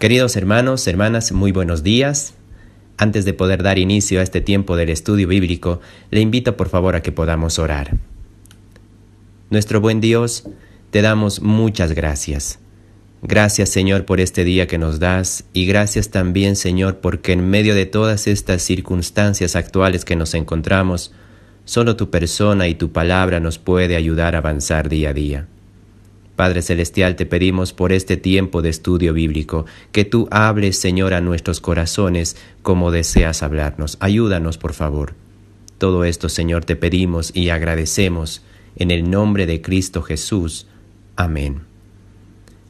Queridos hermanos, hermanas, muy buenos días. Antes de poder dar inicio a este tiempo del estudio bíblico, le invito por favor a que podamos orar. Nuestro buen Dios, te damos muchas gracias. Gracias, Señor, por este día que nos das, y gracias también, Señor, porque en medio de todas estas circunstancias actuales que nos encontramos, solo tu persona y tu palabra nos puede ayudar a avanzar día a día. Padre Celestial, te pedimos por este tiempo de estudio bíblico, que tú hables, Señor, a nuestros corazones como deseas hablarnos. Ayúdanos, por favor. Todo esto, Señor, te pedimos y agradecemos en el nombre de Cristo Jesús. Amén.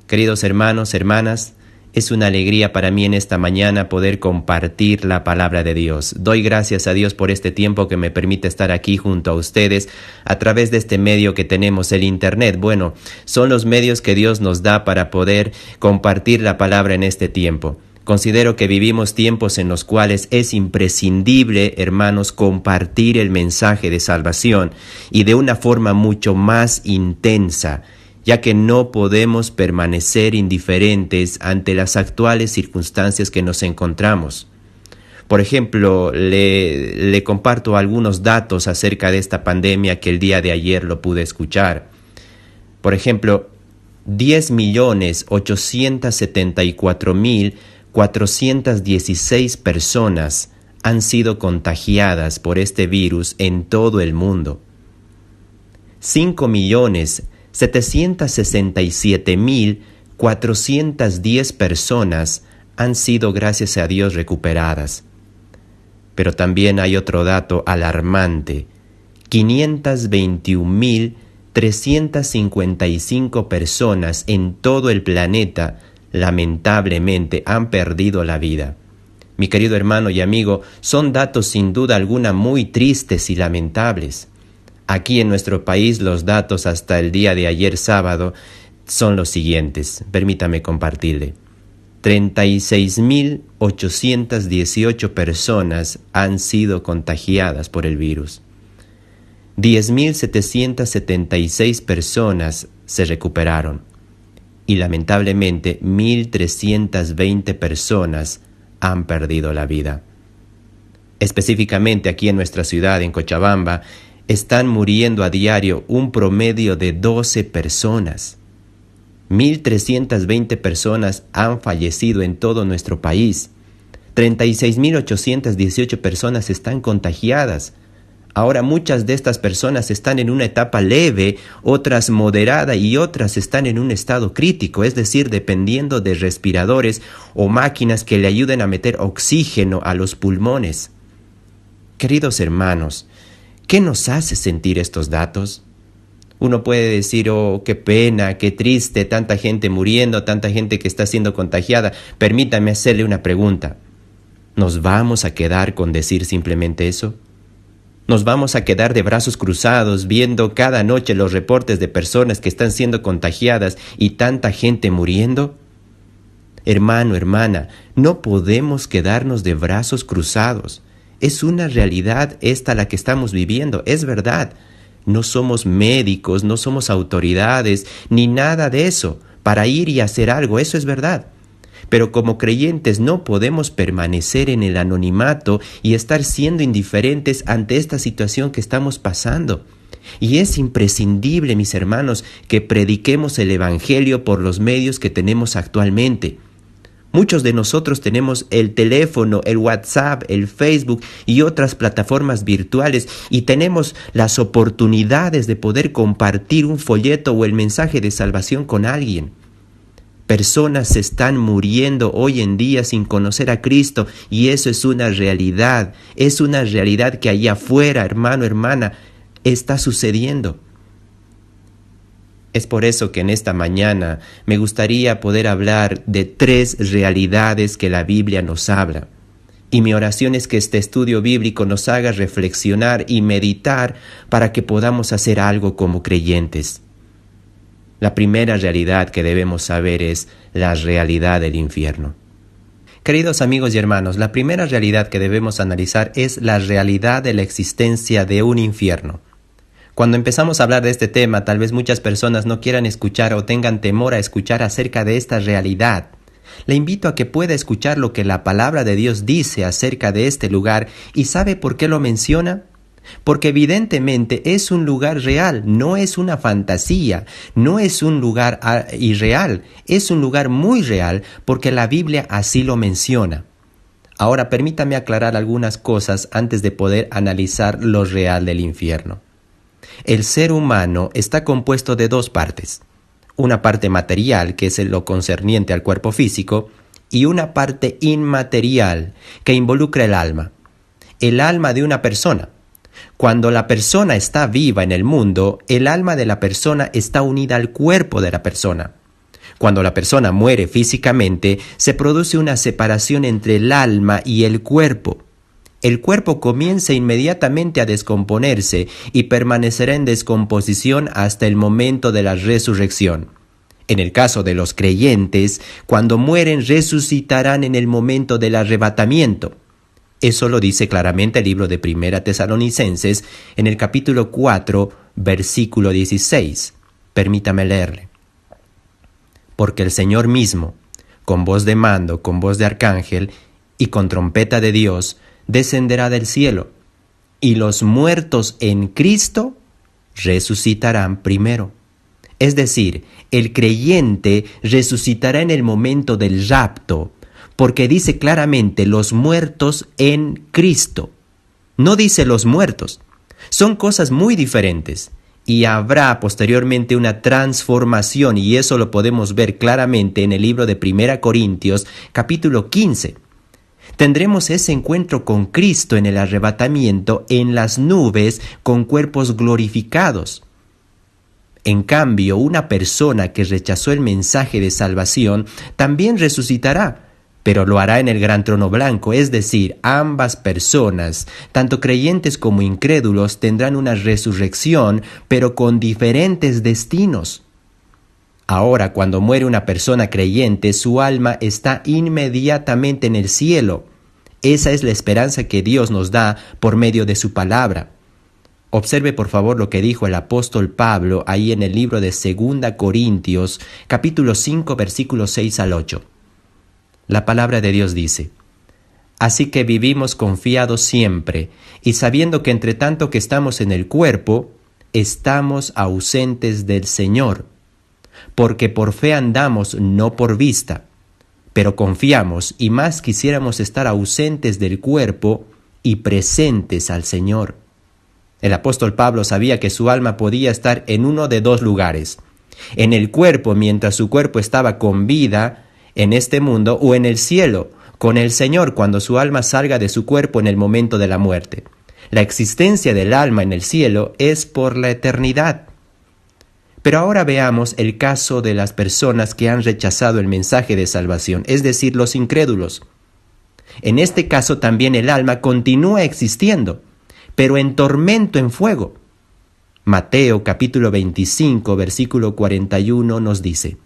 Queridos hermanos, hermanas, es una alegría para mí en esta mañana poder compartir la palabra de Dios. Doy gracias a Dios por este tiempo que me permite estar aquí junto a ustedes a través de este medio que tenemos, el Internet. Bueno, son los medios que Dios nos da para poder compartir la palabra en este tiempo. Considero que vivimos tiempos en los cuales es imprescindible, hermanos, compartir el mensaje de salvación y de una forma mucho más intensa, ya que no podemos permanecer indiferentes ante las actuales circunstancias que nos encontramos. Por ejemplo, le comparto algunos datos acerca de esta pandemia que el día de ayer lo pude escuchar. Por ejemplo, 10.874.416 personas han sido contagiadas por este virus en todo el mundo. 5.767.410 personas han sido, gracias a Dios, recuperadas. Pero también hay otro dato alarmante. 521.355 personas en todo el planeta, lamentablemente, han perdido la vida. Mi querido hermano y amigo, son datos sin duda alguna muy tristes y lamentables. Aquí en nuestro país los datos hasta el día de ayer sábado son los siguientes. Permítame compartirle. 36.818 personas han sido contagiadas por el virus. 10.776 personas se recuperaron. Y lamentablemente 1.320 personas han perdido la vida. Específicamente aquí en nuestra ciudad, en Cochabamba, están muriendo a diario un promedio de 12 personas. 1.320 personas han fallecido en todo nuestro país. 36.818 personas están contagiadas. Ahora muchas de estas personas están en una etapa leve, otras moderada y otras están en un estado crítico, es decir, dependiendo de respiradores o máquinas que le ayuden a meter oxígeno a los pulmones. Queridos hermanos, ¿qué nos hace sentir estos datos? Uno puede decir, oh, qué pena, qué triste, tanta gente muriendo, tanta gente que está siendo contagiada. Permítame hacerle una pregunta. ¿Nos vamos a quedar con decir simplemente eso? ¿Nos vamos a quedar de brazos cruzados viendo cada noche los reportes de personas que están siendo contagiadas y tanta gente muriendo? Hermano, hermana, no podemos quedarnos de brazos cruzados. Es una realidad esta la que estamos viviendo, es verdad. No somos médicos, no somos autoridades, ni nada de eso, para ir y hacer algo, eso es verdad. Pero como creyentes no podemos permanecer en el anonimato y estar siendo indiferentes ante esta situación que estamos pasando. Y es imprescindible, mis hermanos, que prediquemos el Evangelio por los medios que tenemos actualmente. Muchos de nosotros tenemos el teléfono, el WhatsApp, el Facebook y otras plataformas virtuales y tenemos las oportunidades de poder compartir un folleto o el mensaje de salvación con alguien. Personas se están muriendo hoy en día sin conocer a Cristo y eso es una realidad que allá afuera, hermano, hermana, está sucediendo. Es por eso que en esta mañana me gustaría poder hablar de 3 realidades que la Biblia nos habla. Y mi oración es que este estudio bíblico nos haga reflexionar y meditar para que podamos hacer algo como creyentes. La primera realidad que debemos saber es la realidad del infierno. Queridos amigos y hermanos, la primera realidad que debemos analizar es la realidad de la existencia de un infierno. Cuando empezamos a hablar de este tema, tal vez muchas personas no quieran escuchar o tengan temor a escuchar acerca de esta realidad. Le invito a que pueda escuchar lo que la palabra de Dios dice acerca de este lugar. ¿Y sabe por qué lo menciona? Porque evidentemente es un lugar real, no es una fantasía, no es un lugar irreal, es un lugar muy real porque la Biblia así lo menciona. Ahora permítame aclarar algunas cosas antes de poder analizar lo real del infierno. El ser humano está compuesto de dos partes. Una parte material, que es lo concerniente al cuerpo físico, y una parte inmaterial, que involucra el alma. El alma de una persona. Cuando la persona está viva en el mundo, el alma de la persona está unida al cuerpo de la persona. Cuando la persona muere físicamente, se produce una separación entre el alma y el cuerpo. El cuerpo comienza inmediatamente a descomponerse y permanecerá en descomposición hasta el momento de la resurrección. En el caso de los creyentes, cuando mueren resucitarán en el momento del arrebatamiento. Eso lo dice claramente el libro de Primera Tesalonicenses en el capítulo 4, versículo 16. Permítame leerle. Porque el Señor mismo, con voz de mando, con voz de arcángel y con trompeta de Dios, descenderá del cielo, y los muertos en Cristo resucitarán primero. Es decir, el creyente resucitará en el momento del rapto, porque dice claramente los muertos en Cristo. No dice los muertos. Son cosas muy diferentes. Y habrá posteriormente una transformación, y eso lo podemos ver claramente en el libro de 1 Corintios, capítulo 15. Tendremos ese encuentro con Cristo en el arrebatamiento en las nubes con cuerpos glorificados. En cambio, una persona que rechazó el mensaje de salvación también resucitará, pero lo hará en el gran trono blanco, es decir, ambas personas, tanto creyentes como incrédulos, tendrán una resurrección, pero con diferentes destinos. Ahora, cuando muere una persona creyente, su alma está inmediatamente en el cielo. Esa es la esperanza que Dios nos da por medio de su palabra. Observe por favor lo que dijo el apóstol Pablo ahí en el libro de 2 Corintios, capítulo 5, versículos 6 al 8. La palabra de Dios dice: Así que vivimos confiados siempre, y sabiendo que entre tanto que estamos en el cuerpo, estamos ausentes del Señor, porque por fe andamos, no por vista, pero confiamos, y más quisiéramos estar ausentes del cuerpo y presentes al Señor. El apóstol Pablo sabía que su alma podía estar en uno de dos lugares: en el cuerpo mientras su cuerpo estaba con vida en este mundo, o en el cielo con el Señor cuando su alma salga de su cuerpo en el momento de la muerte. La existencia del alma en el cielo es por la eternidad. Pero ahora veamos el caso de las personas que han rechazado el mensaje de salvación, es decir, los incrédulos. En este caso también el alma continúa existiendo, pero en tormento en fuego. Mateo capítulo 25, versículo 41 nos dice: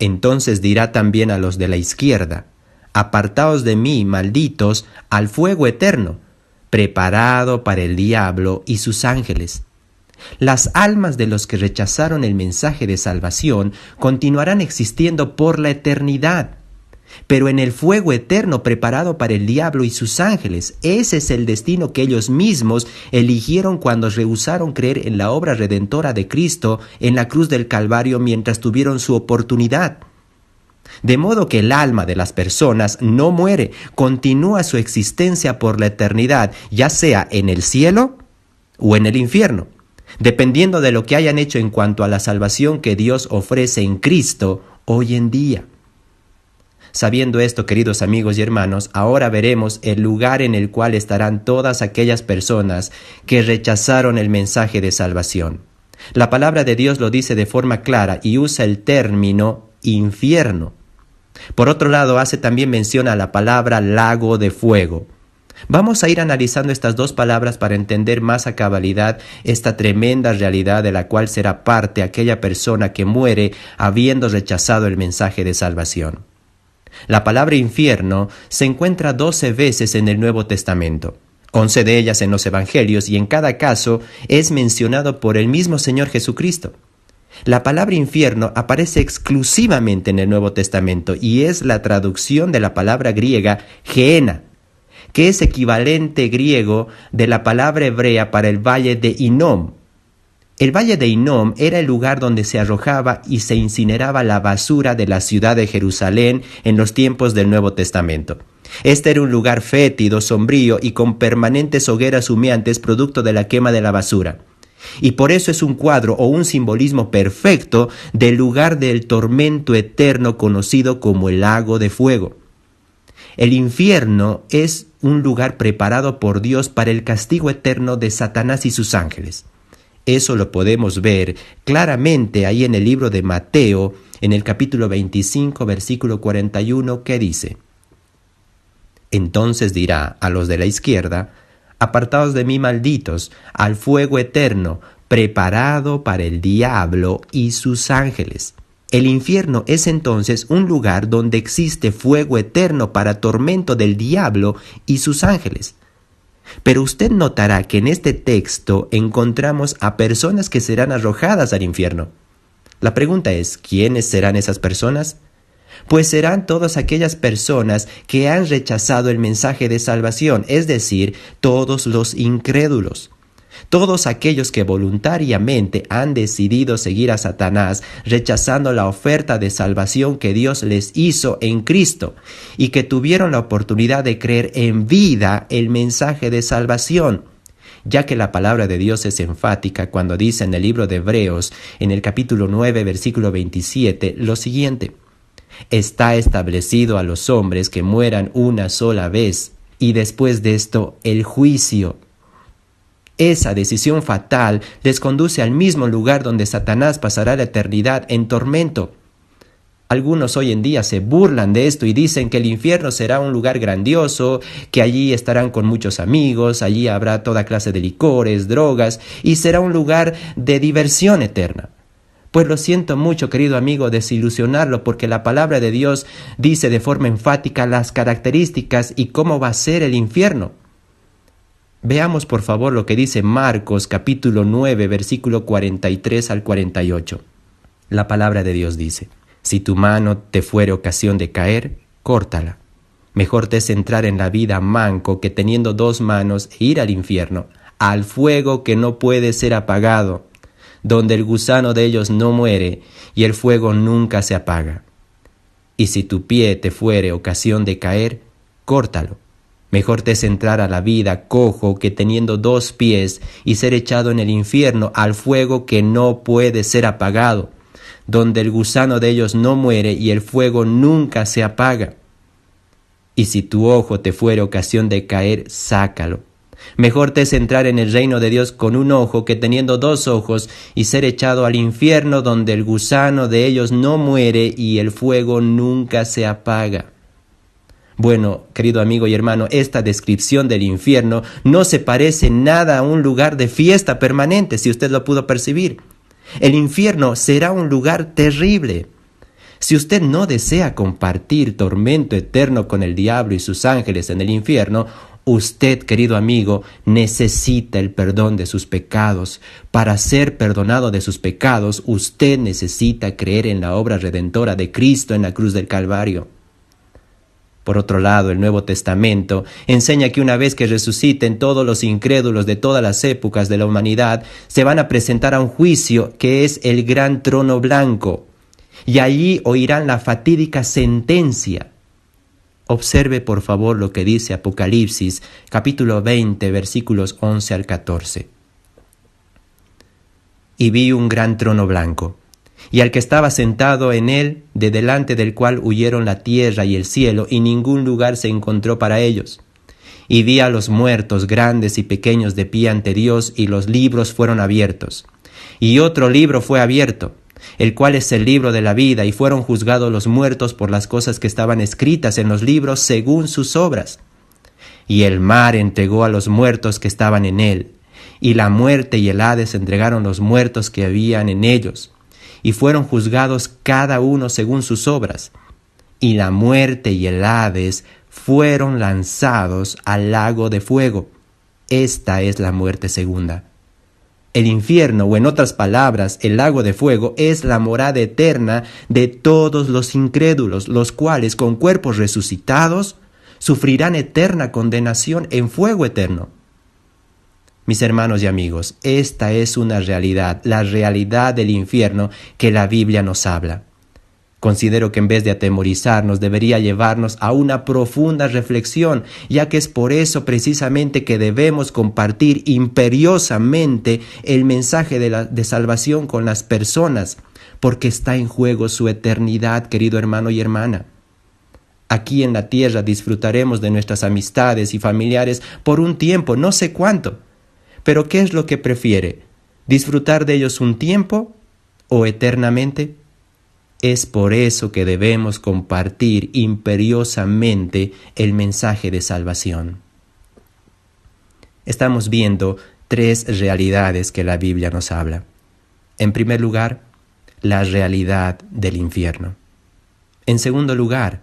Entonces dirá también a los de la izquierda: Apartaos de mí, malditos, al fuego eterno, preparado para el diablo y sus ángeles. Las almas de los que rechazaron el mensaje de salvación continuarán existiendo por la eternidad, pero en el fuego eterno preparado para el diablo y sus ángeles. Ese es el destino que ellos mismos eligieron cuando rehusaron creer en la obra redentora de Cristo en la cruz del Calvario mientras tuvieron su oportunidad. De modo que el alma de las personas no muere, continúa su existencia por la eternidad, ya sea en el cielo o en el infierno, dependiendo de lo que hayan hecho en cuanto a la salvación que Dios ofrece en Cristo hoy en día. Sabiendo esto, queridos amigos y hermanos, ahora veremos el lugar en el cual estarán todas aquellas personas que rechazaron el mensaje de salvación. La palabra de Dios lo dice de forma clara y usa el término infierno. Por otro lado, hace también mención a la palabra lago de fuego. Vamos a ir analizando estas dos palabras para entender más a cabalidad esta tremenda realidad de la cual será parte aquella persona que muere habiendo rechazado el mensaje de salvación. La palabra infierno se encuentra 12 veces en el Nuevo Testamento, 11 de ellas en los Evangelios, y en cada caso es mencionado por el mismo Señor Jesucristo. La palabra infierno aparece exclusivamente en el Nuevo Testamento y es la traducción de la palabra griega Gehenna, que es equivalente griego de la palabra hebrea para el valle de Hinnom. El valle de Hinnom era el lugar donde se arrojaba y se incineraba la basura de la ciudad de Jerusalén en los tiempos del Nuevo Testamento. Este era un lugar fétido, sombrío y con permanentes hogueras humeantes producto de la quema de la basura. Y por eso es un cuadro o un simbolismo perfecto del lugar del tormento eterno conocido como el lago de fuego. El infierno es un lugar preparado por Dios para el castigo eterno de Satanás y sus ángeles. Eso lo podemos ver claramente ahí en el libro de Mateo, en el capítulo 25, versículo 41, que dice: Entonces dirá a los de la izquierda: Apartaos de mí, malditos, al fuego eterno, preparado para el diablo y sus ángeles. El infierno es entonces un lugar donde existe fuego eterno para tormento del diablo y sus ángeles. Pero usted notará que en este texto encontramos a personas que serán arrojadas al infierno. La pregunta es, ¿quiénes serán esas personas? Pues serán todas aquellas personas que han rechazado el mensaje de salvación, es decir, todos los incrédulos. Todos aquellos que voluntariamente han decidido seguir a Satanás, rechazando la oferta de salvación que Dios les hizo en Cristo, y que tuvieron la oportunidad de creer en vida el mensaje de salvación, ya que la palabra de Dios es enfática cuando dice en el libro de Hebreos, en el capítulo 9, versículo 27, lo siguiente: Está establecido a los hombres que mueran una sola vez, y después de esto el juicio. Esa decisión fatal les conduce al mismo lugar donde Satanás pasará la eternidad en tormento. Algunos hoy en día se burlan de esto y dicen que el infierno será un lugar grandioso, que allí estarán con muchos amigos, allí habrá toda clase de licores, drogas, y será un lugar de diversión eterna. Pues lo siento mucho, querido amigo, desilusionarlo, porque la palabra de Dios dice de forma enfática las características y cómo va a ser el infierno. Veamos por favor lo que dice Marcos capítulo 9, versículo 43 al 48. La palabra de Dios dice: Si tu mano te fuere ocasión de caer, córtala. Mejor te es entrar en la vida manco que teniendo dos manos e ir al infierno, al fuego que no puede ser apagado, donde el gusano de ellos no muere y el fuego nunca se apaga. Y si tu pie te fuere ocasión de caer, córtalo. Mejor te es entrar a la vida cojo que teniendo dos pies y ser echado en el infierno al fuego que no puede ser apagado, donde el gusano de ellos no muere y el fuego nunca se apaga. Y si tu ojo te fuere ocasión de caer, sácalo. Mejor te es entrar en el reino de Dios con un ojo que teniendo dos ojos y ser echado al infierno donde el gusano de ellos no muere y el fuego nunca se apaga. Bueno, querido amigo y hermano, esta descripción del infierno no se parece nada a un lugar de fiesta permanente, si usted lo pudo percibir. El infierno será un lugar terrible. Si usted no desea compartir tormento eterno con el diablo y sus ángeles en el infierno, usted, querido amigo, necesita el perdón de sus pecados. Para ser perdonado de sus pecados, usted necesita creer en la obra redentora de Cristo en la cruz del Calvario. Por otro lado, el Nuevo Testamento enseña que una vez que resuciten todos los incrédulos de todas las épocas de la humanidad, se van a presentar a un juicio que es el gran trono blanco, y allí oirán la fatídica sentencia. Observe por favor lo que dice Apocalipsis, capítulo 20, versículos 11 al 14. Y vi un gran trono blanco, y al que estaba sentado en él, de delante del cual huyeron la tierra y el cielo, y ningún lugar se encontró para ellos. Y vi a los muertos, grandes y pequeños, de pie ante Dios, y los libros fueron abiertos. Y otro libro fue abierto, el cual es el libro de la vida, y fueron juzgados los muertos por las cosas que estaban escritas en los libros según sus obras. Y el mar entregó a los muertos que estaban en él, y la muerte y el Hades entregaron los muertos que habían en ellos, y fueron juzgados cada uno según sus obras. Y la muerte y el Hades fueron lanzados al lago de fuego. Esta es la muerte segunda. El infierno, o en otras palabras, el lago de fuego, es la morada eterna de todos los incrédulos, los cuales con cuerpos resucitados sufrirán eterna condenación en fuego eterno. Mis hermanos y amigos, esta es una realidad, la realidad del infierno que la Biblia nos habla. Considero que en vez de atemorizarnos debería llevarnos a una profunda reflexión, ya que es por eso precisamente que debemos compartir imperiosamente el mensaje de salvación con las personas, porque está en juego su eternidad, querido hermano y hermana. Aquí en la tierra disfrutaremos de nuestras amistades y familiares por un tiempo, no sé cuánto, pero ¿qué es lo que prefiere? ¿Disfrutar de ellos un tiempo o eternamente? Es por eso que debemos compartir imperiosamente el mensaje de salvación. Estamos viendo 3 realidades que la Biblia nos habla. En primer lugar, la realidad del infierno. En segundo lugar,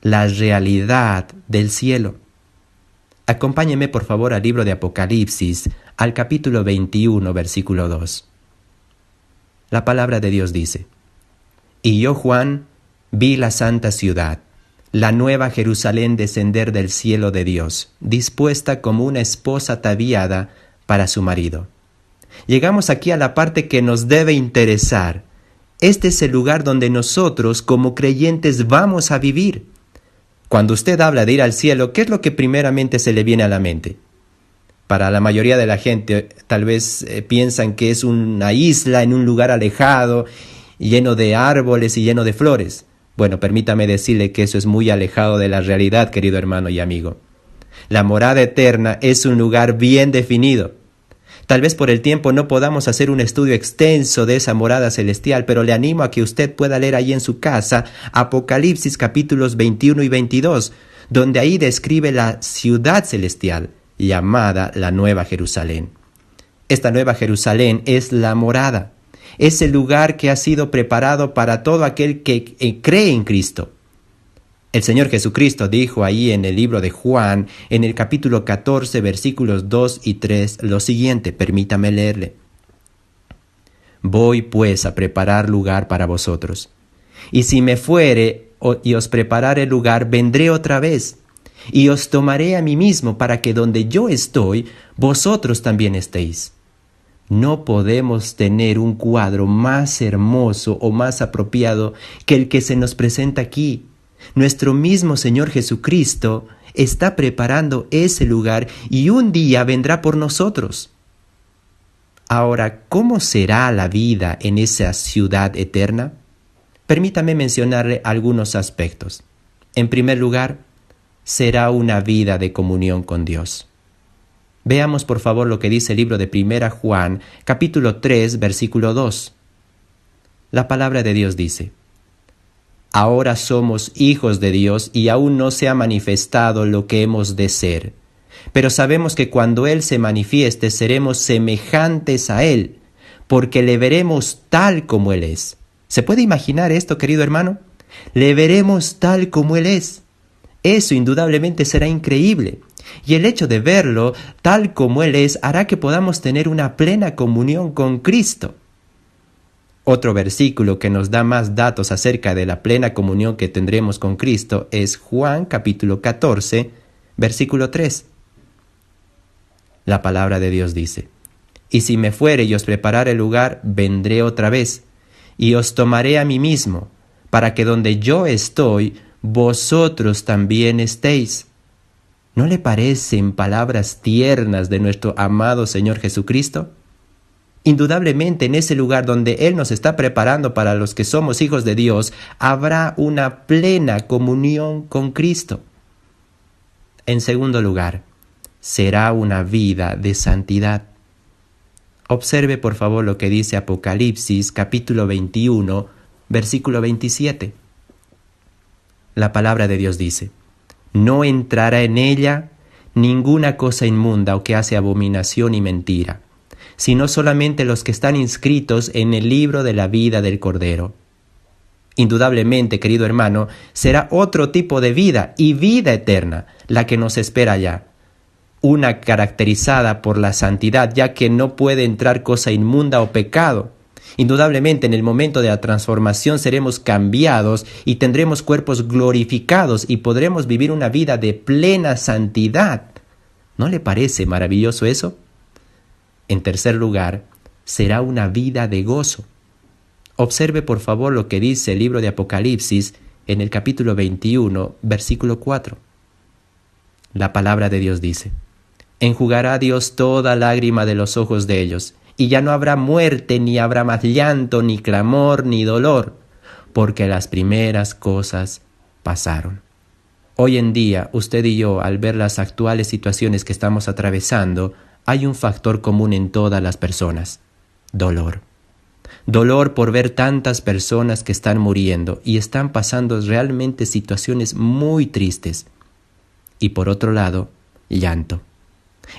la realidad del cielo. Acompáñeme por favor al libro de Apocalipsis, al capítulo 21, versículo 2. La palabra de Dios dice: Y yo, Juan, vi la santa ciudad, la nueva Jerusalén descender del cielo de Dios, dispuesta como una esposa ataviada para su marido. Llegamos aquí a la parte que nos debe interesar. Este es el lugar donde nosotros, como creyentes, vamos a vivir. Cuando usted habla de ir al cielo, ¿qué es lo que primeramente se le viene a la mente? Para la mayoría de la gente, tal vez piensan que es una isla en un lugar alejado, lleno de árboles y lleno de flores. Bueno, permítame decirle que eso es muy alejado de la realidad, querido hermano y amigo. La morada eterna es un lugar bien definido. Tal vez por el tiempo no podamos hacer un estudio extenso de esa morada celestial, pero le animo a que usted pueda leer ahí en su casa Apocalipsis capítulos 21 y 22, donde ahí describe la ciudad celestial llamada la Nueva Jerusalén. Esta Nueva Jerusalén es la morada. Es el lugar que ha sido preparado para todo aquel que cree en Cristo. El Señor Jesucristo dijo ahí en el libro de Juan, en el capítulo 14, versículos 2 y 3, lo siguiente, permítame leerle. Voy pues a preparar lugar para vosotros. Y si me fuere y os preparare lugar, vendré otra vez, y os tomaré a mí mismo, para que donde yo estoy, vosotros también estéis. No podemos tener un cuadro más hermoso o más apropiado que el que se nos presenta aquí. Nuestro mismo Señor Jesucristo está preparando ese lugar y un día vendrá por nosotros. Ahora, ¿cómo será la vida en esa ciudad eterna? Permítame mencionarle algunos aspectos. En primer lugar, será una vida de comunión con Dios. Veamos por favor lo que dice el libro de 1 Juan, capítulo 3, versículo 2. La palabra de Dios dice: Ahora somos hijos de Dios y aún no se ha manifestado lo que hemos de ser. Pero sabemos que cuando Él se manifieste seremos semejantes a Él, porque le veremos tal como Él es. ¿Se puede imaginar esto, querido hermano? Le veremos tal como Él es. Eso indudablemente será increíble. Y el hecho de verlo tal como Él es hará que podamos tener una plena comunión con Cristo. Otro versículo que nos da más datos acerca de la plena comunión que tendremos con Cristo es Juan capítulo 14, versículo 3. La palabra de Dios dice: Y si me fuere y os preparare lugar, vendré otra vez, y os tomaré a mí mismo, para que donde yo estoy, vosotros también estéis. ¿No le parecen palabras tiernas de nuestro amado Señor Jesucristo? Indudablemente en ese lugar donde Él nos está preparando para los que somos hijos de Dios, habrá una plena comunión con Cristo. En segundo lugar, será una vida de santidad. Observe por favor lo que dice Apocalipsis capítulo 21, versículo 27. La palabra de Dios dice: No entrará en ella ninguna cosa inmunda o que hace abominación y mentira, sino solamente los que están inscritos en el libro de la vida del Cordero. Indudablemente, querido hermano, será otro tipo de vida y vida eterna la que nos espera allá. una caracterizada por la santidad, ya que no puede entrar cosa inmunda o pecado. Indudablemente en el momento de la transformación seremos cambiados y tendremos cuerpos glorificados y podremos vivir una vida de plena santidad. ¿No le parece maravilloso eso? En tercer lugar, será una vida de gozo. Observe por favor lo que dice el libro de Apocalipsis en el capítulo 21, versículo 4. La palabra de Dios dice: enjugará Dios toda lágrima de los ojos de ellos, y ya no habrá muerte, ni habrá más llanto, ni clamor, ni dolor, porque las primeras cosas pasaron. Hoy en día, usted y yo, al ver las actuales situaciones que estamos atravesando, hay un factor común en todas las personas: dolor. Dolor por ver tantas personas que están muriendo y están pasando realmente situaciones muy tristes. Y por otro lado, llanto.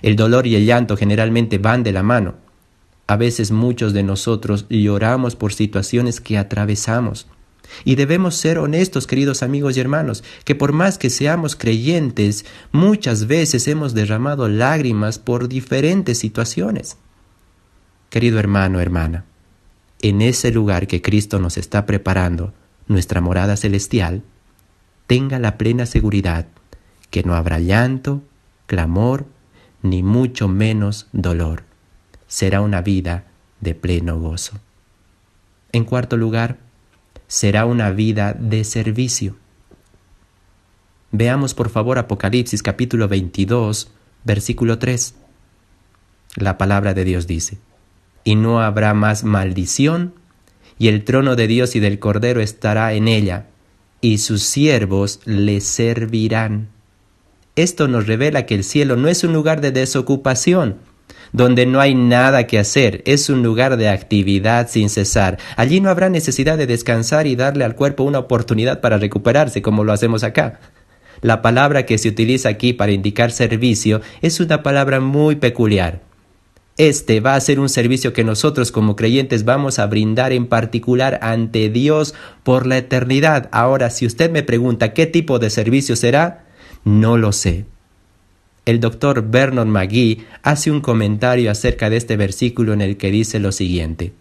El dolor y el llanto generalmente van de la mano. A veces muchos de nosotros lloramos por situaciones que atravesamos. Y debemos ser honestos, queridos amigos y hermanos, que por más que seamos creyentes, muchas veces hemos derramado lágrimas por diferentes situaciones. Querido hermano, hermana, en ese lugar que Cristo nos está preparando, nuestra morada celestial, tenga la plena seguridad que no habrá llanto, clamor, ni mucho menos dolor. Será una vida de pleno gozo. En cuarto lugar, será una vida de servicio. Veamos por favor Apocalipsis capítulo 22, versículo 3. La palabra de Dios dice: y no habrá más maldición, y el trono de Dios y del Cordero estará en ella, y sus siervos le servirán. Esto nos revela que el cielo no es un lugar de desocupación, donde no hay nada que hacer, es un lugar de actividad sin cesar. Allí no habrá necesidad de descansar y darle al cuerpo una oportunidad para recuperarse, como lo hacemos acá. La palabra que se utiliza aquí para indicar servicio es una palabra muy peculiar. Este va a ser un servicio que nosotros como creyentes vamos a brindar en particular ante Dios por la eternidad. Ahora, si usted me pregunta qué tipo de servicio será, no lo sé. El doctor Vernon McGee hace un comentario acerca de este versículo en el que dice lo siguiente: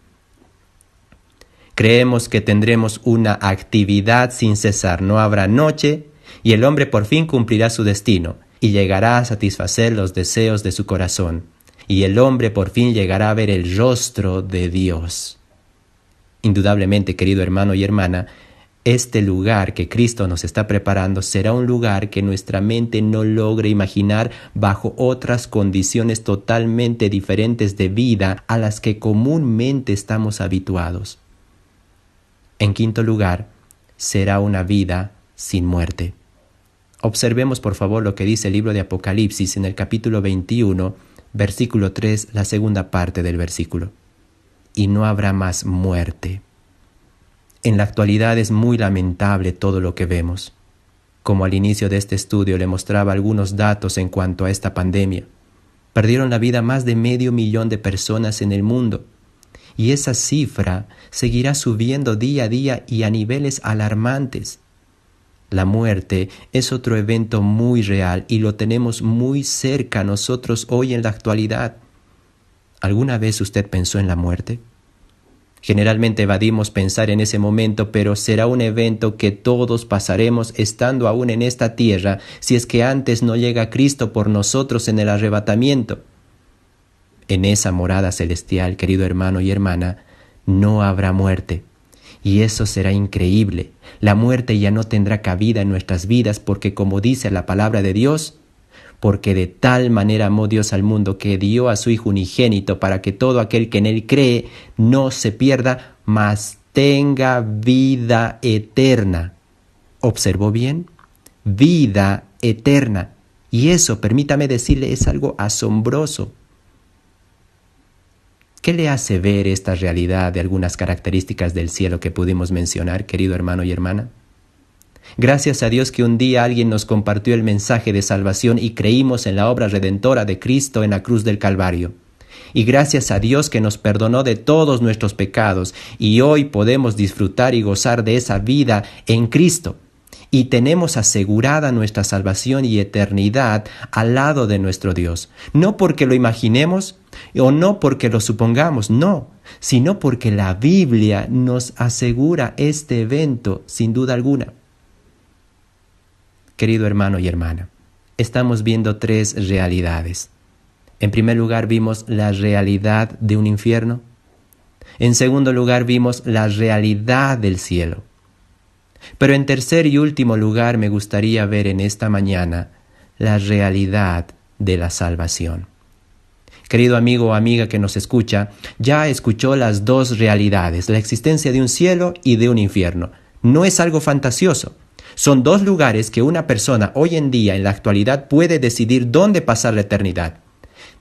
creemos que tendremos una actividad sin cesar, no habrá noche, y el hombre por fin cumplirá su destino y llegará a satisfacer los deseos de su corazón, y el hombre por fin llegará a ver el rostro de Dios. Indudablemente, querido hermano y hermana, este lugar que Cristo nos está preparando será un lugar que nuestra mente no logre imaginar bajo otras condiciones totalmente diferentes de vida a las que comúnmente estamos habituados. En quinto lugar, será una vida sin muerte. Observemos por favor lo que dice el libro de Apocalipsis en el capítulo 21, versículo 3, la segunda parte del versículo. Y no habrá más muerte. En la actualidad es muy lamentable todo lo que vemos. Como al inicio de este estudio le mostraba algunos datos en cuanto a esta pandemia. Perdieron la vida más de 500,000 de personas en el mundo. Y esa cifra seguirá subiendo día a día y a niveles alarmantes. La muerte es otro evento muy real y lo tenemos muy cerca nosotros hoy en la actualidad. ¿Alguna vez usted pensó en la muerte? Generalmente evadimos pensar en ese momento, pero será un evento que todos pasaremos estando aún en esta tierra, si es que antes no llega Cristo por nosotros en el arrebatamiento. En esa morada celestial, querido hermano y hermana, no habrá muerte. Y eso será increíble. La muerte ya no tendrá cabida en nuestras vidas porque, como dice la palabra de Dios, porque de tal manera amó Dios al mundo que dio a su Hijo unigénito para que todo aquel que en Él cree no se pierda, mas tenga vida eterna. ¿Observó bien? Vida eterna. Y eso, permítame decirle, es algo asombroso. ¿Qué le hace ver esta realidad de algunas características del cielo que pudimos mencionar, querido hermano y hermana? Gracias a Dios que un día alguien nos compartió el mensaje de salvación y creímos en la obra redentora de Cristo en la cruz del Calvario. Y gracias a Dios que nos perdonó de todos nuestros pecados y hoy podemos disfrutar y gozar de esa vida en Cristo. y tenemos asegurada nuestra salvación y eternidad al lado de nuestro Dios. No porque lo imaginemos o no porque lo supongamos, no, sino porque la Biblia nos asegura este evento sin duda alguna. Querido hermano y hermana, estamos viendo tres realidades. En primer lugar vimos la realidad de un infierno. En segundo lugar vimos la realidad del cielo. Pero en tercer y último lugar me gustaría ver en esta mañana la realidad de la salvación. Querido amigo o amiga que nos escucha, ya escuchó las dos realidades, la existencia de un cielo y de un infierno. No es algo fantasioso. Son dos lugares que una persona hoy en día, en la actualidad, puede decidir dónde pasar la eternidad.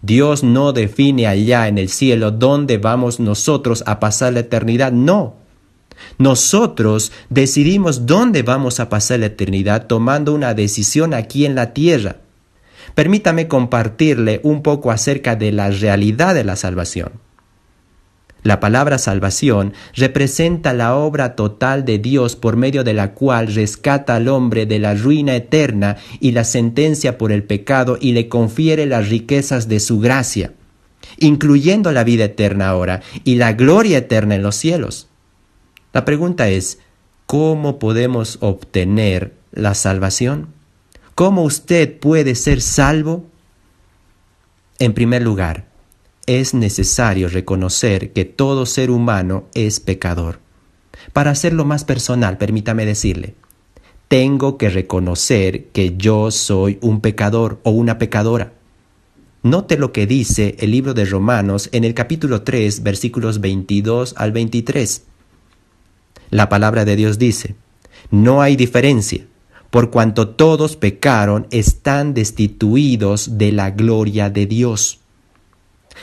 Dios no define allá en el cielo dónde vamos nosotros a pasar la eternidad, no. Nosotros decidimos dónde vamos a pasar la eternidad tomando una decisión aquí en la tierra. Permítame compartirle un poco acerca de la realidad de la salvación. La palabra salvación representa la obra total de Dios por medio de la cual rescata al hombre de la ruina eterna y la sentencia por el pecado y le confiere las riquezas de su gracia, incluyendo la vida eterna ahora y la gloria eterna en los cielos. La pregunta es, ¿cómo podemos obtener la salvación? ¿Cómo usted puede ser salvo? En primer lugar, es necesario reconocer que todo ser humano es pecador. Para hacerlo más personal, permítame decirle, tengo que reconocer que yo soy un pecador o una pecadora. Note lo que dice el libro de Romanos en el capítulo 3, versículos 22 al 23. La palabra de Dios dice, no hay diferencia, por cuanto todos pecaron, están destituidos de la gloria de Dios.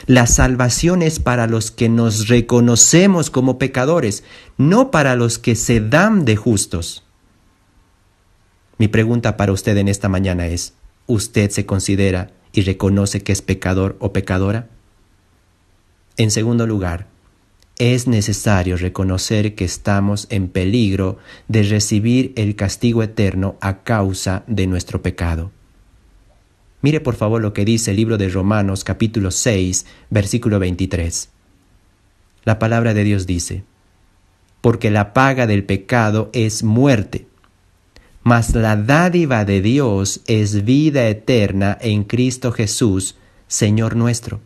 La salvación es para los que nos reconocemos como pecadores, no para los que se dan de justos. Mi pregunta para usted en esta mañana es, ¿usted se considera y reconoce que es pecador o pecadora? En segundo lugar, es necesario reconocer que estamos en peligro de recibir el castigo eterno a causa de nuestro pecado. Mire por favor lo que dice el libro de Romanos capítulo 6, versículo 23. La palabra de Dios dice, porque la paga del pecado es muerte, mas la dádiva de Dios es vida eterna en Cristo Jesús, Señor nuestro.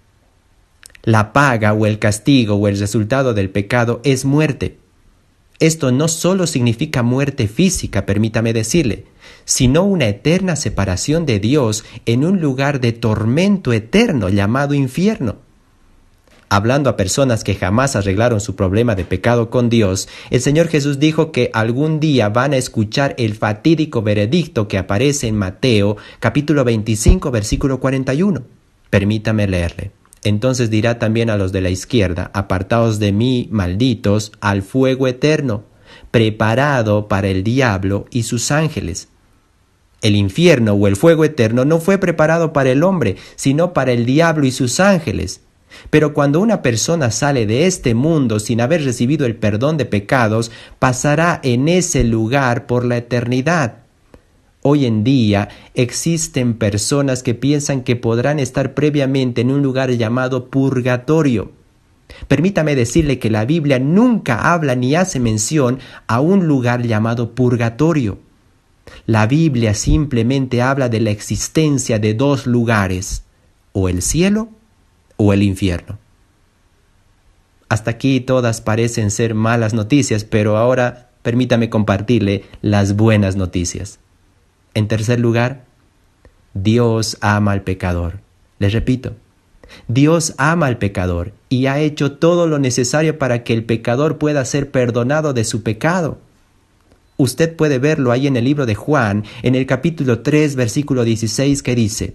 La paga o el castigo o el resultado del pecado es muerte. Esto no solo significa muerte física, permítame decirle, sino una eterna separación de Dios en un lugar de tormento eterno llamado infierno. Hablando a personas que jamás arreglaron su problema de pecado con Dios, el Señor Jesús dijo que algún día van a escuchar el fatídico veredicto que aparece en Mateo, capítulo 25, versículo 41. Permítame leerle. Entonces dirá también a los de la izquierda, apartaos de mí, malditos, al fuego eterno, preparado para el diablo y sus ángeles. El infierno o el fuego eterno no fue preparado para el hombre, sino para el diablo y sus ángeles. Pero cuando una persona sale de este mundo sin haber recibido el perdón de pecados, pasará en ese lugar por la eternidad. Hoy en día existen personas que piensan que podrán estar previamente en un lugar llamado purgatorio. Permítame decirle que la Biblia nunca habla ni hace mención a un lugar llamado purgatorio. La Biblia simplemente habla de la existencia de dos lugares, o el cielo o el infierno. Hasta aquí todas parecen ser malas noticias, pero ahora permítame compartirle las buenas noticias. En tercer lugar, Dios ama al pecador. Les repito, Dios ama al pecador y ha hecho todo lo necesario para que el pecador pueda ser perdonado de su pecado. Usted puede verlo ahí en el libro de Juan, en el capítulo 3, versículo 16, que dice,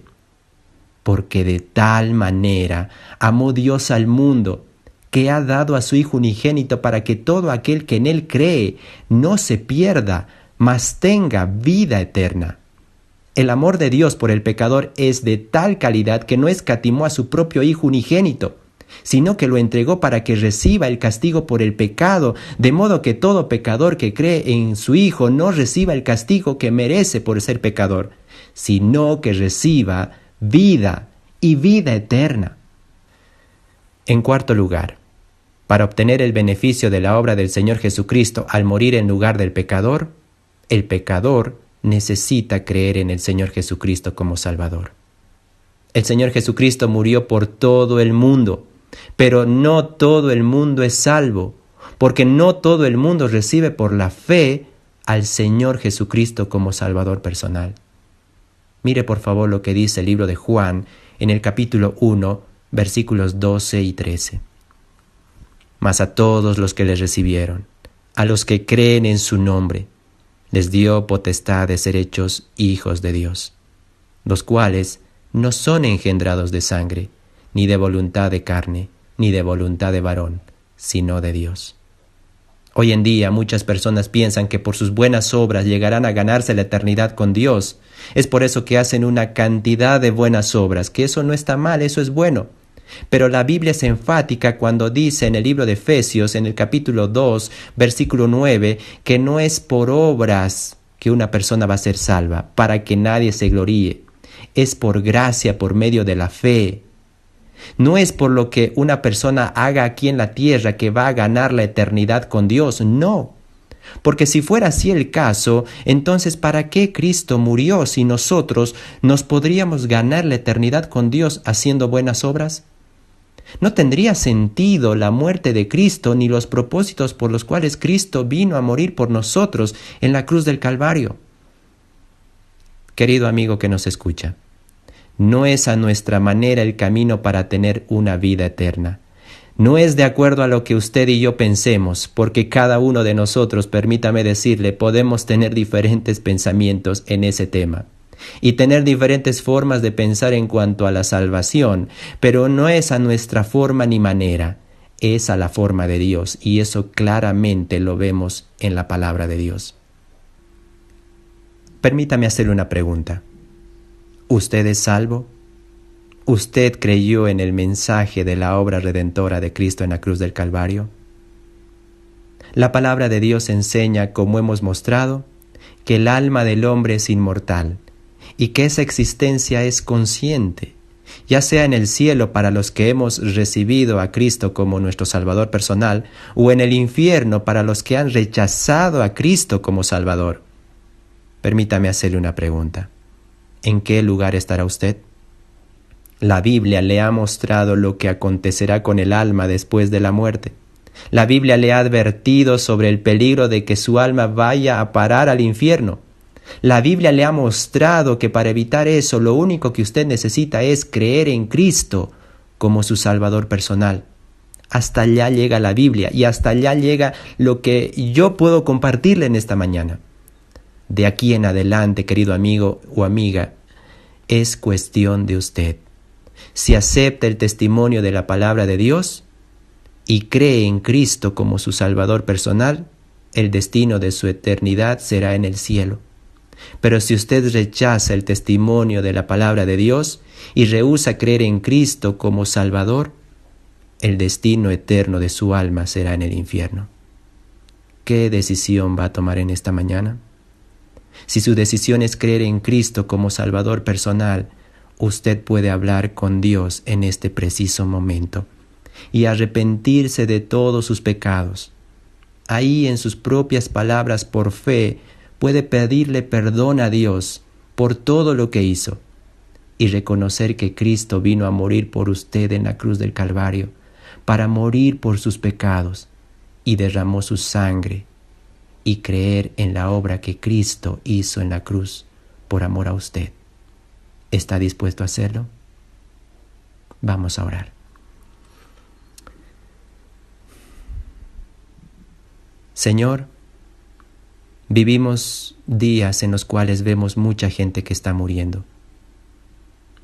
porque de tal manera amó Dios al mundo, que ha dado a su Hijo unigénito para que todo aquel que en Él cree no se pierda, mas tenga vida eterna. El amor de Dios por el pecador es de tal calidad que no escatimó a su propio Hijo unigénito, sino que lo entregó para que reciba el castigo por el pecado, de modo que todo pecador que cree en su Hijo no reciba el castigo que merece por ser pecador, sino que reciba vida y vida eterna. En cuarto lugar, para obtener el beneficio de la obra del Señor Jesucristo al morir en lugar del pecador, el pecador necesita creer en el Señor Jesucristo como Salvador. El Señor Jesucristo murió por todo el mundo, pero no todo el mundo es salvo, porque no todo el mundo recibe por la fe al Señor Jesucristo como Salvador personal. Mire por favor lo que dice el libro de Juan en el capítulo 1, versículos 12 y 13. Mas a todos los que le recibieron, a los que creen en su nombre, les dio potestad de ser hechos hijos de Dios, los cuales no son engendrados de sangre, ni de voluntad de carne, ni de voluntad de varón, sino de Dios. Hoy en día muchas personas piensan que por sus buenas obras llegarán a ganarse la eternidad con Dios. Es por eso que hacen una cantidad de buenas obras, que eso no está mal, eso es bueno. Pero la Biblia es enfática cuando dice en el libro de Efesios, en el capítulo 2, versículo 9, que no es por obras que una persona va a ser salva, para que nadie se gloríe. Es por gracia, por medio de la fe. No es por lo que una persona haga aquí en la tierra que va a ganar la eternidad con Dios, no. Porque si fuera así el caso, entonces ¿para qué Cristo murió si nosotros nos podríamos ganar la eternidad con Dios haciendo buenas obras? No tendría sentido la muerte de Cristo ni los propósitos por los cuales Cristo vino a morir por nosotros en la cruz del Calvario. Querido amigo que nos escucha, no es a nuestra manera el camino para tener una vida eterna. No es de acuerdo a lo que usted y yo pensemos, porque cada uno de nosotros, permítame decirle, podemos tener diferentes pensamientos en ese tema y tener diferentes formas de pensar en cuanto a la salvación, pero no es a nuestra forma ni manera, es a la forma de Dios, y eso claramente lo vemos en la palabra de Dios. Permítame hacerle una pregunta. ¿Usted es salvo? ¿Usted creyó en el mensaje de la obra redentora de Cristo en la cruz del Calvario? La palabra de Dios enseña, como hemos mostrado, que el alma del hombre es inmortal y que esa existencia es consciente, ya sea en el cielo para los que hemos recibido a Cristo como nuestro Salvador personal, o en el infierno para los que han rechazado a Cristo como Salvador. Permítame hacerle una pregunta. ¿En qué lugar estará usted? La Biblia le ha mostrado lo que acontecerá con el alma después de la muerte. La Biblia le ha advertido sobre el peligro de que su alma vaya a parar al infierno. La Biblia le ha mostrado que para evitar eso, lo único que usted necesita es creer en Cristo como su Salvador personal. Hasta allá llega la Biblia y hasta allá llega lo que yo puedo compartirle en esta mañana. De aquí en adelante, querido amigo o amiga, es cuestión de usted. Si acepta el testimonio de la palabra de Dios y cree en Cristo como su Salvador personal, el destino de su eternidad será en el cielo. Pero si usted rechaza el testimonio de la palabra de Dios y rehúsa creer en Cristo como Salvador, el destino eterno de su alma será en el infierno. ¿Qué decisión va a tomar en esta mañana? Si su decisión es creer en Cristo como Salvador personal, usted puede hablar con Dios en este preciso momento y arrepentirse de todos sus pecados. Ahí, en sus propias palabras, por fe, puede pedirle perdón a Dios por todo lo que hizo y reconocer que Cristo vino a morir por usted en la cruz del Calvario, para morir por sus pecados, y derramó su sangre, y creer en la obra que Cristo hizo en la cruz por amor a usted. ¿Está dispuesto a hacerlo? Vamos a orar. Señor, vivimos días en los cuales vemos mucha gente que está muriendo.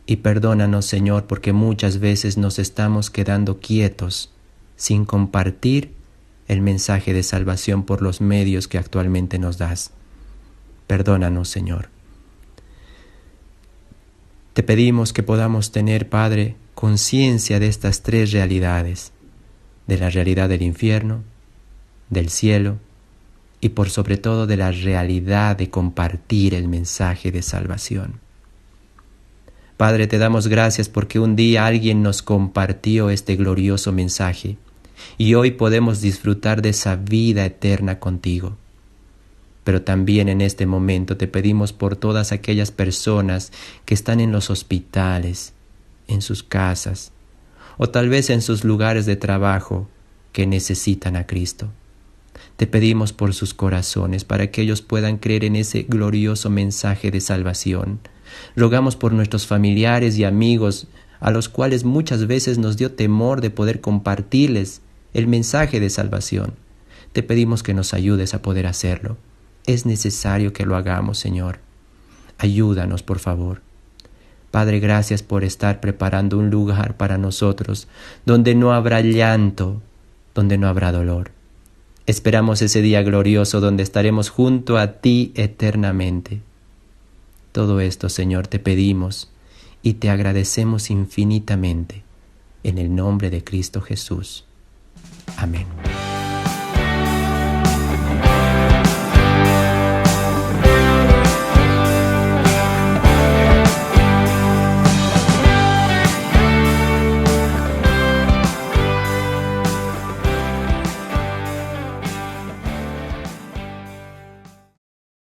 Y perdónanos, Señor, porque muchas veces nos estamos quedando quietos sin compartir el mensaje de salvación por los medios que actualmente nos das. Perdónanos, Señor. Te pedimos que podamos tener, Padre, conciencia de estas tres realidades, de la realidad del infierno, del cielo y por sobre todo de la realidad de compartir el mensaje de salvación. Padre, te damos gracias porque un día alguien nos compartió este glorioso mensaje y hoy podemos disfrutar de esa vida eterna contigo. Pero también en este momento te pedimos por todas aquellas personas que están en los hospitales, en sus casas o tal vez en sus lugares de trabajo que necesitan a Cristo. Te pedimos por sus corazones para que ellos puedan creer en ese glorioso mensaje de salvación. Rogamos por nuestros familiares y amigos a los cuales muchas veces nos dio temor de poder compartirles el mensaje de salvación. Te pedimos que nos ayudes a poder hacerlo. Es necesario que lo hagamos, Señor. Ayúdanos, por favor. Padre, gracias por estar preparando un lugar para nosotros donde no habrá llanto, donde no habrá dolor. Esperamos ese día glorioso donde estaremos junto a ti eternamente. Todo esto, Señor, te pedimos y te agradecemos infinitamente en el nombre de Cristo Jesús. Amén.